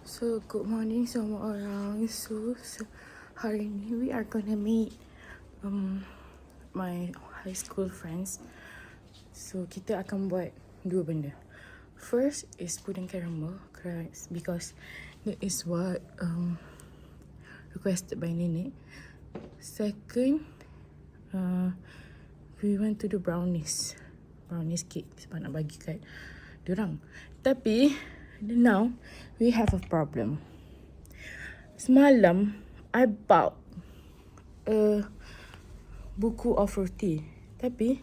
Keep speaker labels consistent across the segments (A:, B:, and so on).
A: So, good morning semua orang. So hari ni we are gonna meet my high school friends. So, kita akan buat dua benda. First is pudding caramel because that is what requested by Nenek. Second, we want to do brownies cake sebab nak bagi kat diorang. Tapi now we have a problem. Semalam I bought a buku of roti, tapi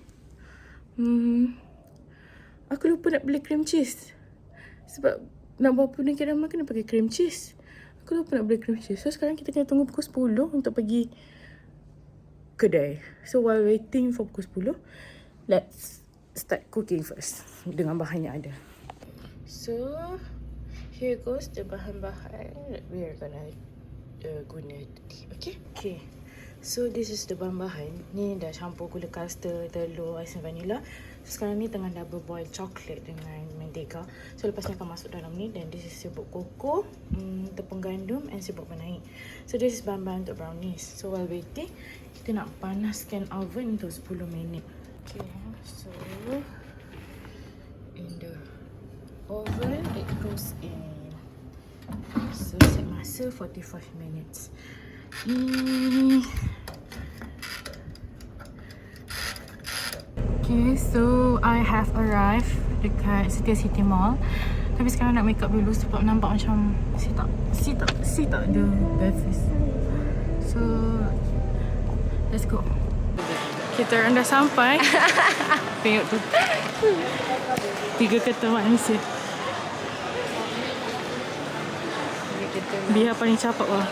A: aku lupa nak beli cream cheese. Sebab nak buat pudding caramel kena pakai cream cheese. Aku lupa nak beli cream cheese. So sekarang kita kena tunggu pukul 10 untuk pergi kedai. So while waiting for pukul 10, let's start cooking first dengan bahan yang ada. So here goes the bahan-bahan that we are gonna guna today. Okay. So this is the bahan-bahan. Ni dah campur gula custard, telur, ais vanilla. So, sekarang ni tengah double boil coklat dengan mentega. So lepas ni akan masuk dalam ni. Dan this is sirup koko, tepung gandum and sirup penaik. So this is bahan-bahan untuk brownies. So while waiting, kita nak panaskan oven untuk 10 minit. Okay, so in the oven it goes in. So set masa 45 minutes. Okay, so I have arrived dekat Setia City Mall. Tapi sekarang nak make up dulu sebab nampak macam si tak ada breakfast. So let's go. Kita orang dah sampai. Tengok tu. 3 kata manusia. Dia paling capak lah.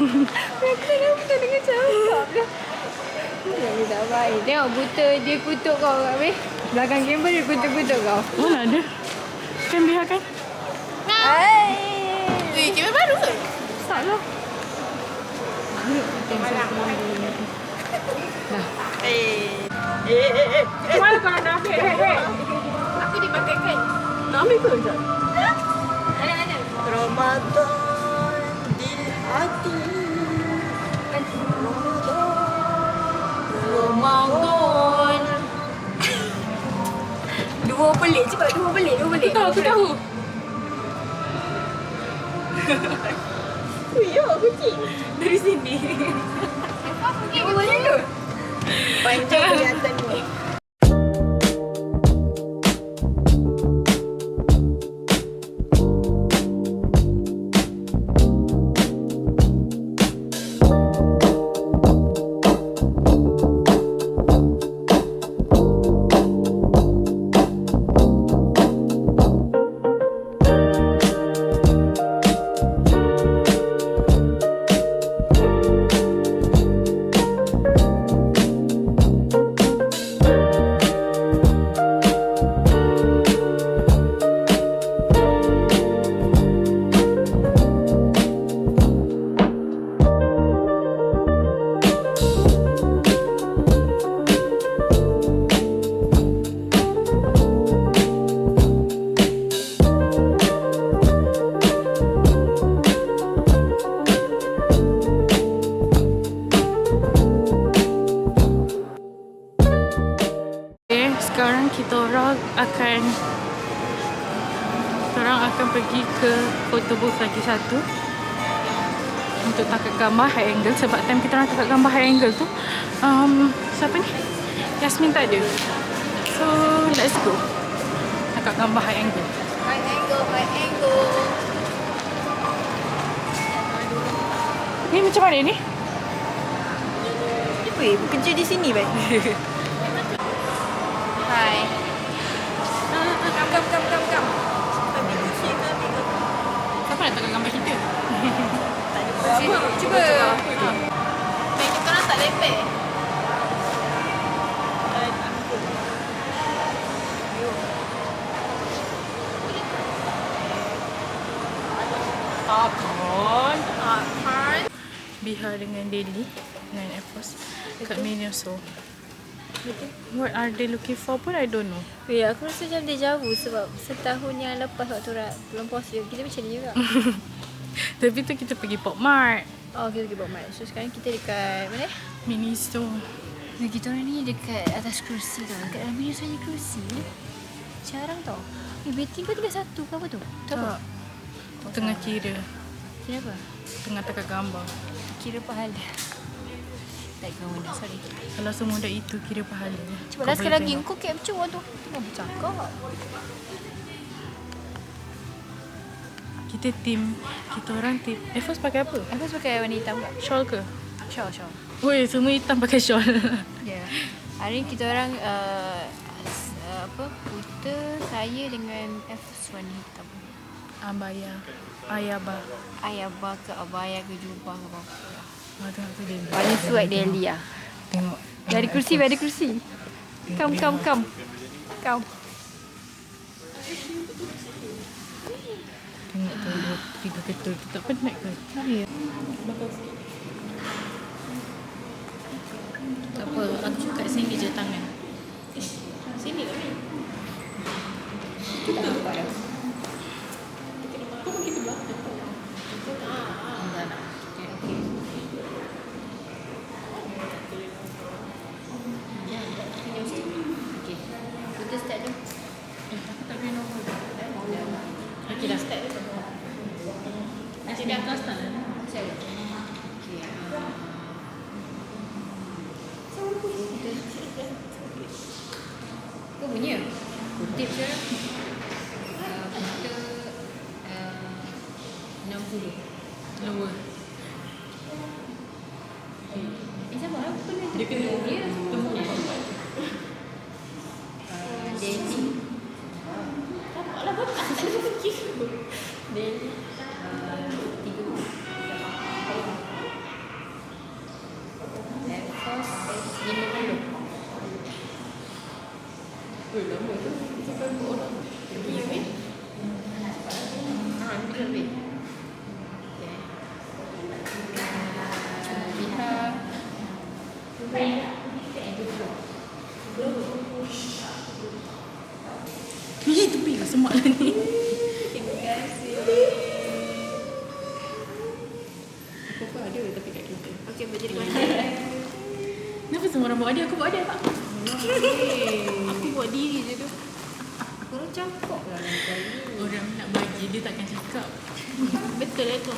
B: Kenapa dengan cakap dah? Dia tak baik. Tengok buta dia kutuk kau kat weh. Belakang kamera dia kutuk-kutuk kau.
A: Mana ada? Kan Biha kan?
B: Hai.
C: Weh, kamera baru ke?
A: Salah. Dah. Mana kau nak ambil?
C: Aku dipakaikan.
A: Nak ambil ke sekejap?
C: Ada.
D: Ramadan di hati.
C: Ramadan.
B: Dua pelik. Cepat dua pelik.
A: Aku tahu.
D: Ya, kucing.
A: Dari sini.
D: Panjang kelihatan ni.
A: Sekarang kita orang akan pergi ke photo booth lagi satu untuk tangkap gambar high angle. Sebab time kita orang tangkap gambar high angle tu siapa ni? Yasmin tak ada. So let's go tangkap gambar high angle.
C: High angle.
A: Ni macam mana ni?
D: Weh, bekerja di sini baik.
C: Hai. Come.
A: Siapa nak tangkap gambar kita?
C: Cuba. Kita orang tak lepek.
A: Popcorn. Biha dengan Daily 9 apples kat Miniso. What are they looking for pun I don't know.
B: Ya, aku rasa macam deja vu sebab setahun yang lepas waktu bulan puasa kita macam ni juga.
A: Tapi tu kita pergi Pop Mart.
B: Oh, kita pergi buat mat. So sekarang kita dekat mana?
A: Mini store.
B: Nah, kita orang ni dekat atas kerusi tau. Dekat dalam video saya kerusi. Jarang tau. Betting kau tinggal satu ke apa tu? Tak apa.
A: Tengah kira.
B: Kenapa?
A: Tengah tekan gambar.
B: Kira pahala. Tak kau dah, sorry.
A: Kalau semudah itu kira pahala.
B: Cuba lah sekali lagi. Kau capture orang tu. Tengah bercakap.
A: Kita team. Kita orang team. First pakai apa?
B: Aku pakai warna hitam tak?
A: Shawl ke?
B: Shawl.
A: Woi, semua hitam pakai shawl.
B: Ya. Hari ni kita orang putih saya dengan F warna hitam.
A: Abaya. Ayaba.
B: Ayaba ke abaya ke jubah ke apa-apa.
A: Tengok tu dia.
B: Paling suat Delhi lah.
A: Tengok.
B: Ada kursi, ada kursi. Come. Come.
A: Tengok tu dua, tiga ketul. Tak penat ke?
B: Ya.
A: Tak apa, aku kat sini je tangan.
C: Sini kami.
B: Kita tak nampak dah.
C: Kau pergi ke belakang.
A: Enggak nak. Okay.
B: Okey. Kita start dulu.
A: Aku tak boleh nombor. Okey dah.
C: Start dulu.
A: Asyik di atas tak lah.
B: Saya. Okey. Kau bunyi ke? Kutip je. Kita 60.
A: Lower.
B: Sama lah. Aku kena
A: Dia kena
B: dia.
A: tembuk.
B: Daily.
C: Alah, kau tak ada fikir.
B: Daily. 30. First 50.
A: Oi, lama tu. Sampai buat orang.
C: Ya, weh.
B: Ni lebih. Lihat.
A: Ih, tepi ke semak lah ni.
C: Terima kasih.
A: Apa ada tapi kat kita.
C: Okey, berjadi mana?
A: Kenapa semua orang buat ada? Aku buat ada tak?
C: Aku buat diri je tu.
B: Korang cakap lah lain kali.
A: Orang nak bagi, dia takkan cakap.
C: Betul lah tu.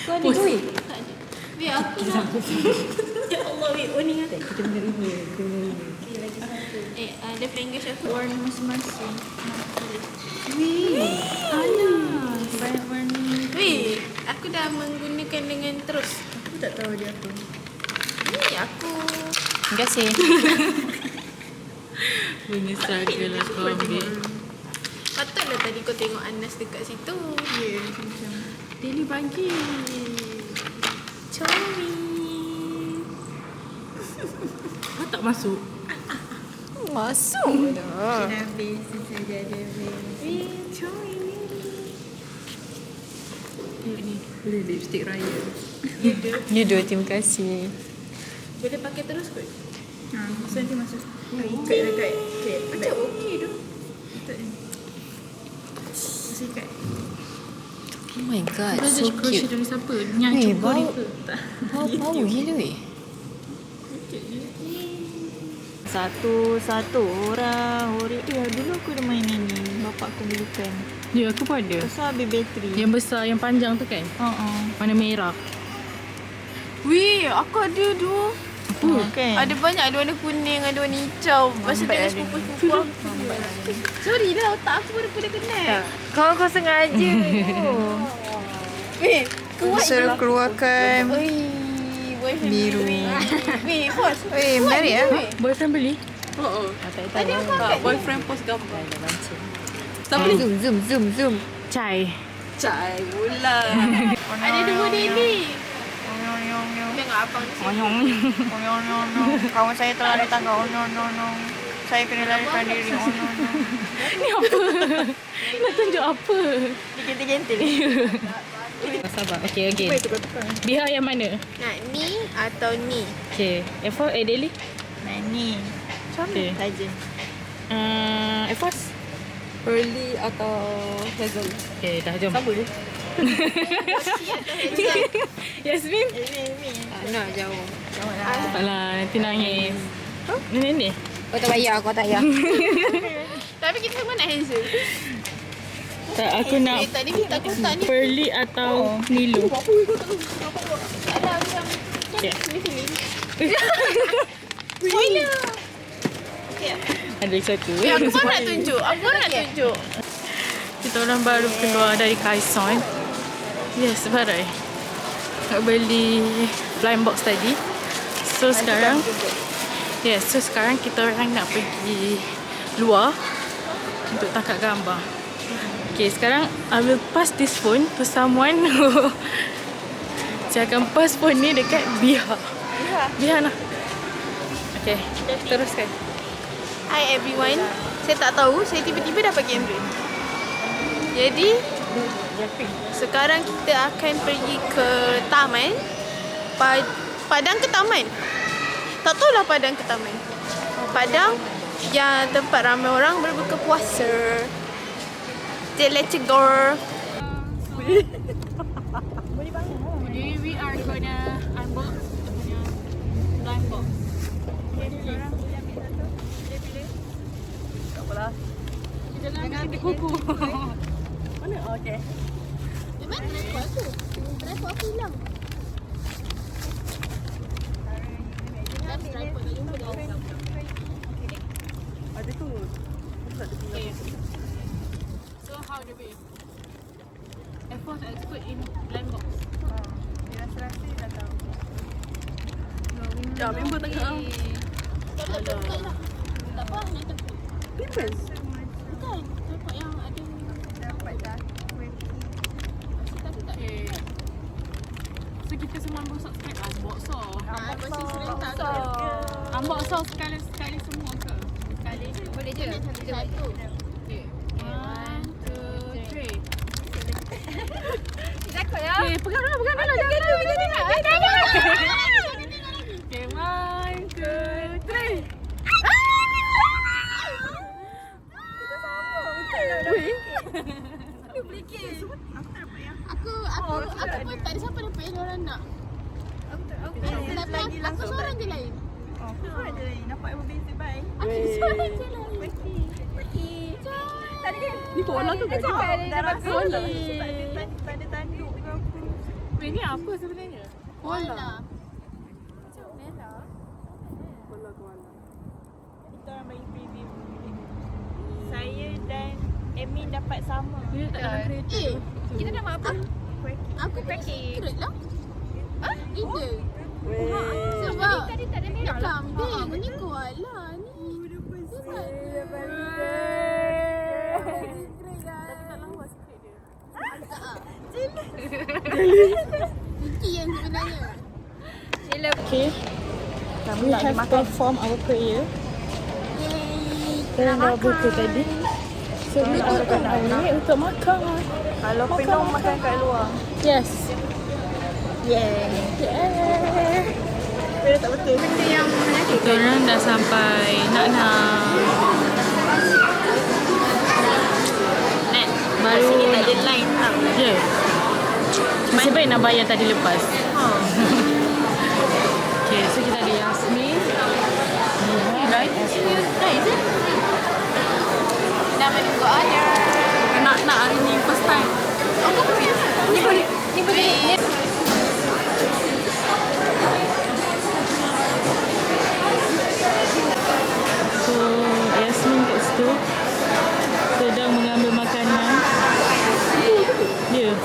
B: Kau ada duit?
C: Tak ada. Weh, aku nak. Ya Allah, weh. Oh, ni kan.
D: Kita menerima.
C: Ada flangish aku. Warna masing-masing.
A: Wih, alah. Banyak warna.
C: Weh, aku dah menggunakan dengan terus.
A: Aku tak tahu dia apa.
C: Ni aku.
B: Terima kasih.
A: Punya struggle lah kau ambil.
C: Patutlah tadi kau tengok Anas dekat situ.
A: Ya, macam daily pagi.
C: Comi.
A: Kau tak masuk.
B: Masuk dah.
D: Habis saja ada.
C: Weh, Comi.
A: Tengok ni. Boleh lipstick raya.
B: Ya dah, terima kasih.
C: Boleh pakai terus kot?
A: So nanti masuk. Ikat dekat.
C: Macam okey tu.
A: Masih ikat.
B: Oh my god,
A: Kau
B: so
A: jadi crochet
B: cute.
A: dari siapa? Yang
B: Weh,
A: cukur ni
B: bau.
A: ke? Tak.
B: Bau gila weh.
D: Satu orang. Dulu aku ada main ini. Bapak aku belikan.
A: Ya, aku pun ada.
D: Pasal habis bateri.
A: Yang besar, yang panjang tu kan? Warna merah.
C: Weh, aku ada tu.
D: Kan?
C: Ada banyak, ada warna kuning, ada warna hijau. Masa dengan sepupu-sepupu aku. Sorry lah, otak aku pada kenal.
B: Kau sengaja.
C: Weh, kuat
D: Suruh keluarkan
C: boyfriend
D: biru.
C: Weh, pos.
D: Weh, menarik ya?
A: Boyfriend beli?
C: Tadi aku angkat.
A: Boyfriend post gambar.
B: Zoom.
A: Chai.
C: Cai pula. Ada dua Deli. Tengok abang ni.
D: Kawan saya telah ditangkap. Saya kena larikan diri.
A: Ni apa? Nak tunjuk apa?
D: Digentil-gentil.
A: Sabar. Okay. Biha yang mana?
C: Nah, ni atau ni?
A: Okay. F4, Daily.
D: Ni.
A: Okay.
D: Saja.
A: F4.
B: Pearly atau Hazel?
A: Okay, dah jom.
B: Sama je.
A: Yasmin.
C: Nak jauh.
A: Alah, nanti nangis. Ni.
C: Kau tak payah, kau tak payah. Tapi kita semua nak Hazel.
A: Tak, aku nak
C: Tadi minta kotak ni.
A: Pearly atau Nilu.
C: Ada macam
A: Okay.
C: spoiler.
A: Ada satu.
C: Aku pun nak tunjuk.
A: Kita orang baru keluar dari Kaison. Yes, barai. Nak beli blind box tadi. So sekarang kita orang nak pergi luar untuk tangkap gambar. Okay, sekarang I will pass this phone to someone who saya akan pass phone ni dekat Biha. Biha nak. Okay, teruskan.
C: Hi everyone. Saya tak tahu, saya tiba-tiba dapat kamera. Jadi sekarang kita akan pergi ke taman. Padang ke taman? Tak tahulah Padang ke taman. Padang yang tempat ramai orang berbuka puasa. Okay, let's go.
A: We are gonna unbox blind box. Jangan kita kuku. Mana? Okay.
C: Memang tripod tu. Tripod aku hilang. Tripod tak jumpa dah.
B: Ada tu.
A: Okay. So how the way? F4 expert in blind box.
B: Dia rasa-rasa dah tahu. Dah member tengah.
C: Tak apa, nak takut.
B: Pimples.
C: Bukan, tripod yang ada.
B: Dapat dah.
A: Okay. So kita semua subscribe unbox
C: Masih serentak ke?
A: Unbox sekali semua ke? Sekali.
C: Boleh je. Satu.
A: Okay. 1, 2, 3.
C: Takut ya?
A: Okay, pegang dulu. Jangan. Okay, 1, 2, 3.
C: Aku pun tak ada siapa dapat yang orang nak. Aku seorang je lain.
B: Aku seorang je lain. Nampak yang berbeza baik.
C: Aku seorang je lain.
B: Pergi. Tadi kan? Ni pola tu kan? Dah rasa tak ada tanduk ke apa.
A: Ini apa sebenarnya?
C: Pola.
D: Kita orang bagi preview. Saya dan Emin dapat sama.
A: Dia tak dalam kereta.
C: Kita dah apa? Aku secret lah. Ide. Sebab tadi tak ada merah lah. Kambing. Ni koala ni. Itu yang sebenarnya.
A: Okay. We have performed our prayer. Kita dah buka tadi. So we are going untuk makan.
B: Kalau penuh makan kat luar.
A: Yes.
B: Yeah. Dia tak betul.
C: Benda yang menakutkan.
A: Kita orang dah sampai nak. Baru
D: Sini tak ada line tau.
A: Ya. Masih baik nak bayar tadi lepas. Okay, so kita ada Yasmin. Right?
C: Dah menunggu order.
A: Nak hari ni first time.
C: Aku pergi. Ni boleh.
A: So, Yasmin kat situ sedang mengambil makanan. Ya.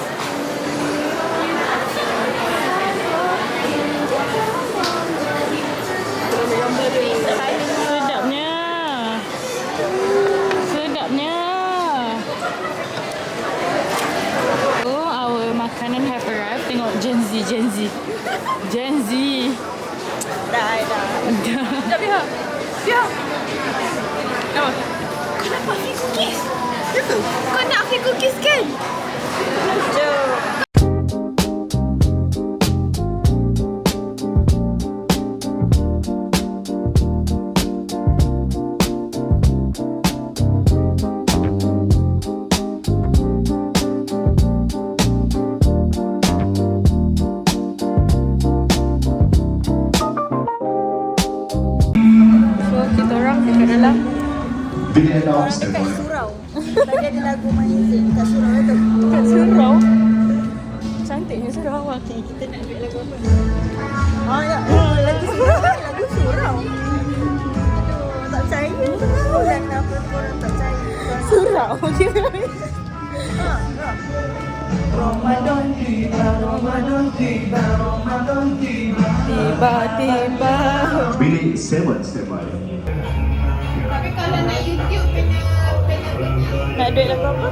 A: Sedapnya. Oh, our makanan have arrived. Tengok Gen Z.
B: Dah.
A: Sekejap, Biha. Apa?
C: Kau dapat free cookies. Kau nak free cookies kan?
B: Jom.
A: kat dalam.
E: Bila announce the
D: Dekat surau. Tadi ada lagu main kat surau tu.
A: Kat surau. Cantiknya surau.
D: Okay, kita nak duit lagu apa? Oh ya, lagu surau. Lagu surau. Aduh, tak percaya. Kenapa korang tak percaya?
A: Surau. Tiba-tiba.
E: Bilik 7 standby.
C: Tapi kalau nak YouTube kena
A: Nak duit lagu apa?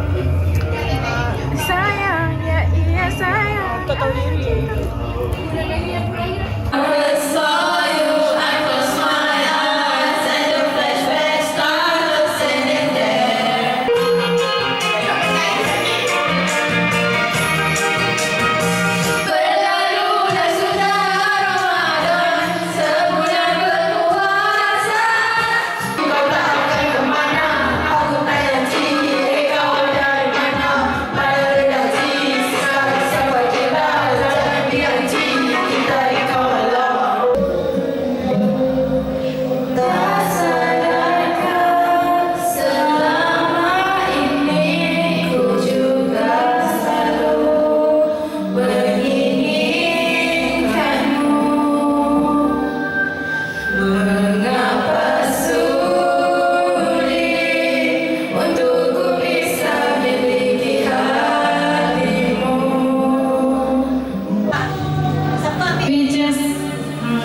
A: Sayang, ya iya sayang.
D: Kau tahu diri.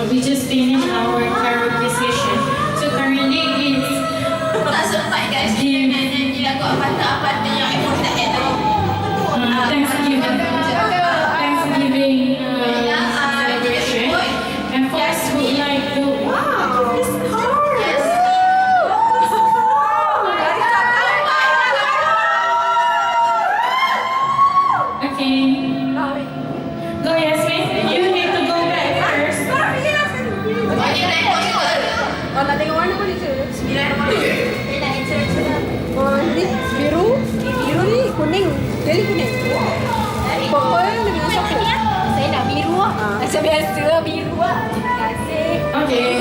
F: We just finished our karaoke session. So currently it's
C: tak sempat guys. Kita nak nyanyi lagu apa-apa yang iPhone tak ada.
F: Thanksgiving celebration. And folks would like to Okay. Go Yasmin. You need to go back first.
B: Oh, nak tengok warna boleh ke? Oh, ni biru. Biru ni kuning. Jadi kuning. Purple lebih coklat.
C: Saya nak biru lah.
B: Macam biasa biru lah. Terima kasih.
F: Okay.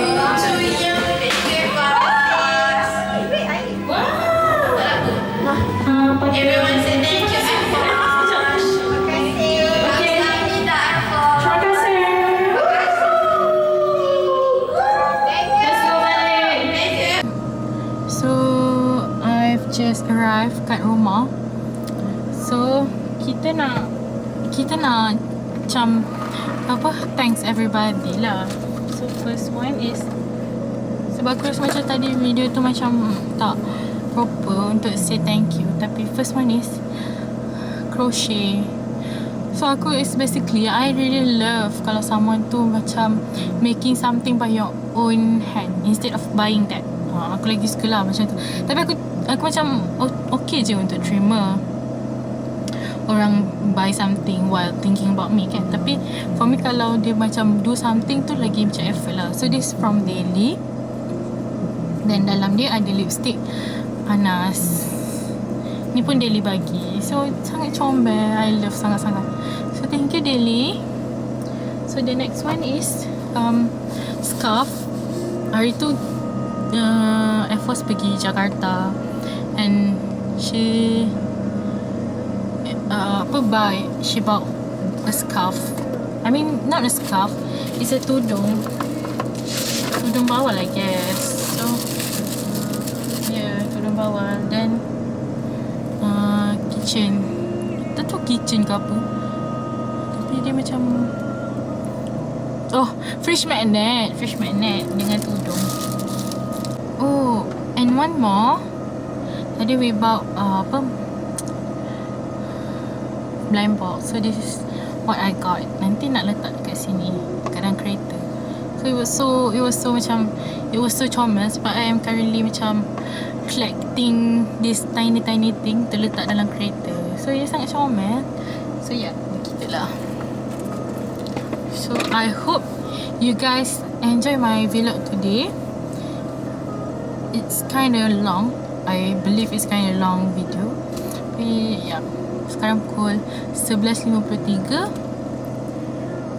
C: Everyone say thank you iPhone.
F: Terima kasih. Let's go balik. So I've just arrived kat rumah. So kita nak macam apa, thanks everybody lah. So first one is sebagus macam tadi video tu macam tak proper untuk say thank you, tapi first one is crochet. So aku is basically I really love kalau someone tu macam making something by your own hand instead of buying that. Aku lagi suka lah macam tu. Tapi aku macam okay je untuk terima orang buy something while thinking about me kan. Tapi for me kalau dia macam do something tu lagi macam effort lah. So this from Daily. Dan dalam dia ada lipstick Anas. Ni pun Daily bagi. So sangat comel. I love sangat-sangat. So thank you Daily. So the next one is scarf. Hari tu Air Force pergi Jakarta and she she bought a scarf. I mean not a scarf, it's a tudung bawal I guess. So yeah, tudung bawal. Then kitchen, tak tahu kitchen ke apa, tapi dia macam fridge magnet dengan tudung. Oh, and one more. Tadi we bought blind box. So this is what I got. Nanti nak letak dekat sini, dekat dalam kereta. So it was so comel sebab I am currently macam collecting this tiny thing to letak dalam kereta. So ia sangat comel. So yeah, begitulah. So I hope you guys enjoy my vlog today. It's kind of long. I believe it's kind of long video. Tapi yeah, sekarang pukul 11.53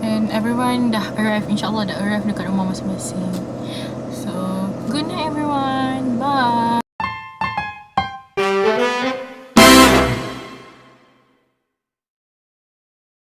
F: and everyone dah arrive. InsyaAllah dah arrive dekat rumah masing-masing. So Good night everyone. Bye.